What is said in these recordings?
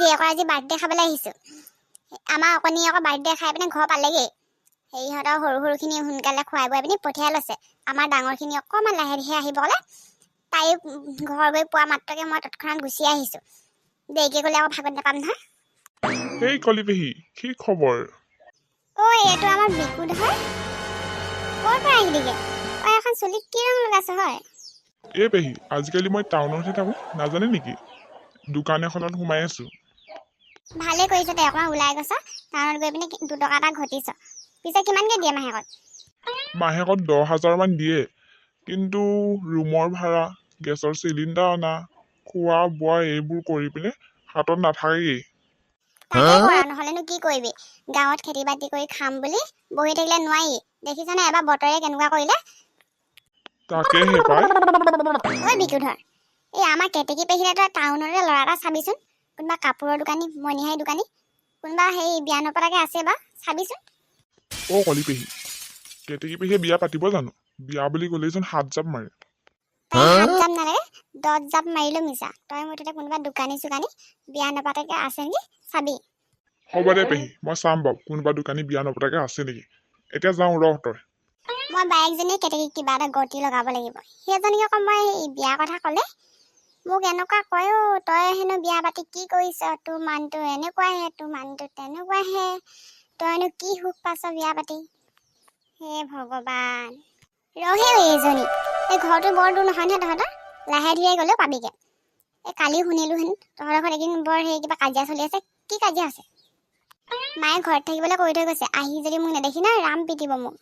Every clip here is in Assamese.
জীয়েকৰ আজি বাৰ্থডে খাবলৈ আহিছোঁ। আমাৰ অকণি আকৌ বাৰ্থডে খাই পিনে ঘৰ পালেগৈ। সিহঁতৰ সৰুখিনি সোনকালে খুৱাই বুৱাই পিনি পঠিয়াই লৈছে। আমাৰ ডাঙৰখিনি অকণমান লাহে ধীৰে আহিব ক'লে। তাই ঘৰ গৈ পোৱা মাত্ৰকে মই তৎক্ষণাত গুচি আহিছোঁ। দেৰিকৈ গ'লে আকৌ ভাগত নাপাম নহয়। এই কলি পেহী, কি খবৰ? এইটো আমাৰ বিকুত হয়। ক'ৰ পৰা আহিলিগে? এখন চুলিত কি ৰং লগাইছ হয়? এই পেহী, আজিকালি মই টাউনতহে থাকোঁ, নাজানে নেকি? দোকান এখনত সোমাই আছোঁ। ভালে কৰিছ দে, অকণমান ওলাই গৈছ। টাউনত গৈ পিনে 2 টকা এটা ঘটিছ। পিছে কিমানকৈ দিয়ে মাহেকত? মাহেকত 10,000 মান দিয়ে, কিন্তু ৰুমৰ ভাড়া, গেছৰ চিলিণ্ডাৰ অনা, খোৱা বোৱা এইবোৰ কৰি পিনে হাতত নাথাকেই। তাকে কৰা, নহ'লেনো কি কৰিবি? গাঁৱত খেতি বাতি কৰি খাম বুলি বহি থাকিলে নোৱাৰি। দেখিছনে এবাৰ বতৰে কেনেকুৱা কৰিলে? তাকেহে পাই। ঐ বিকুধৰ, এই আমাৰ কেতেকী পেহীলে তই টাউনতে ল'ৰা এটা চাবিচোন। কোনোবা কাপোৰৰ দোকানী, মণিহাৰী দোকানী, কোনোবা সেই বিয়া নপতাকে আছে বা চাবিচোন। কলি পেহী, কেতেকী পেহীয়ে বিয়া পাতিব জানো? বিয়া বুলি ক'লেইচোন 7 জাপ মাৰে। তাই 7 জাপ নালাগে, 10 জাপ মাৰিলেও মিছা। তই মুঠতে কোনোবা দোকানী চোকানী বিয়া নপতাকে আছে নেকি চাবি। হ'ব দে পেহী, মই চাম বাৰু কোনোবা দোকানী বিয়া নপতাকে আছে নেকি। এতিয়া যাওঁ ৰহ তই। মই বায়েকজনীয়ে কেতেকীক কিবা এটা গতি লগাব লাগিব। সেইজনীক আকৌ মই বিয়াৰ কথা ক'লে মোক এনেকুৱা কয়, তই হেনো বিয়া পাতি কি কৰিছ? তোৰ মানুহটো এনেকুৱাহে, তোৰ মানুহটো তেনেকুৱাহে, তইনো কি সুখ পাইছ বিয়া পাতি? হে ভগৱান, ৰহে এইজনী। এই ঘৰটো বৰ দূৰ নহয় নহয় তহঁতৰ, লাহে ধীৰে গ'লেও পাবিগে। এই কালি শুনিলোঁ হেনো তহঁতৰ ঘৰত এদিন বৰ সেই কিবা কাজিয়া চলি আছে। কি কাজিয়া আছে? মায়ে ঘৰত থাকিবলৈ কৈ থৈ গৈছে, আহি যদি মোক নেদেখি না ৰাম পিটিব মোক।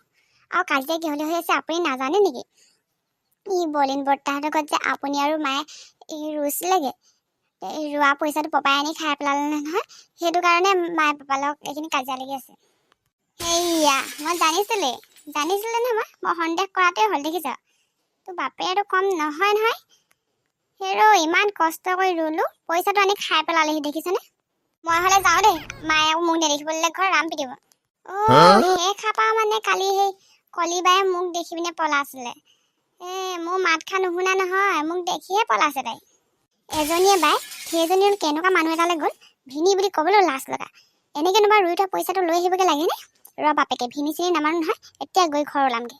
আৰু কাজিয়া কিহলে হৈ আছে আপুনি নাজানে নেকি? বলিন বৰ্তাহঁতৰ ঘৰত যে আপুনি আৰু মায়ে ৰুইছিলেগে, ৰোৱা পইচাটো পপাই আনি খাই পেলালে নহয়। সেইটো কাৰণে মায়ে পাপাৰ লগত এইখিনি কাজিয়া লাগি আছে। সেয়া মই জানিছিলো নহয়, মই সন্দেহ কৰাটোৱে হ'ল। দেখিছ, তোৰ বাপে আৰু কম নহয় নহয়। হেৰ' ইমান কষ্ট কৰি ৰুলো, পইচাটো আনি খাই পেলালেহি। দেখিছনে? মই হ'লে যাওঁ দেই, মায়ে মোক নেদেখিবলৈ ঘৰ ৰাম পিটিব। সেই খাপা মানে কালি সেই কলিবাই মোক দেখি পিনে পলাইছিলে। মোৰ মাত খা নুশুনা নহয়, মোক দেখিয়ে পলাইছে তাই। এজনীয়ে বাই, সেইজনী কেনেকুৱা মানুহ এটালৈ গ'ল, ভিনি বুলি ক'বলৈও লাজ লগা। এনেকেনো বাৰু ৰুই থোৱা পইচাটো লৈ আহিবগে লাগেনে? ৰ বাপেকে ভিনি চিনি নামানো নহয়, এতিয়া গৈ ঘৰ ওলামগে।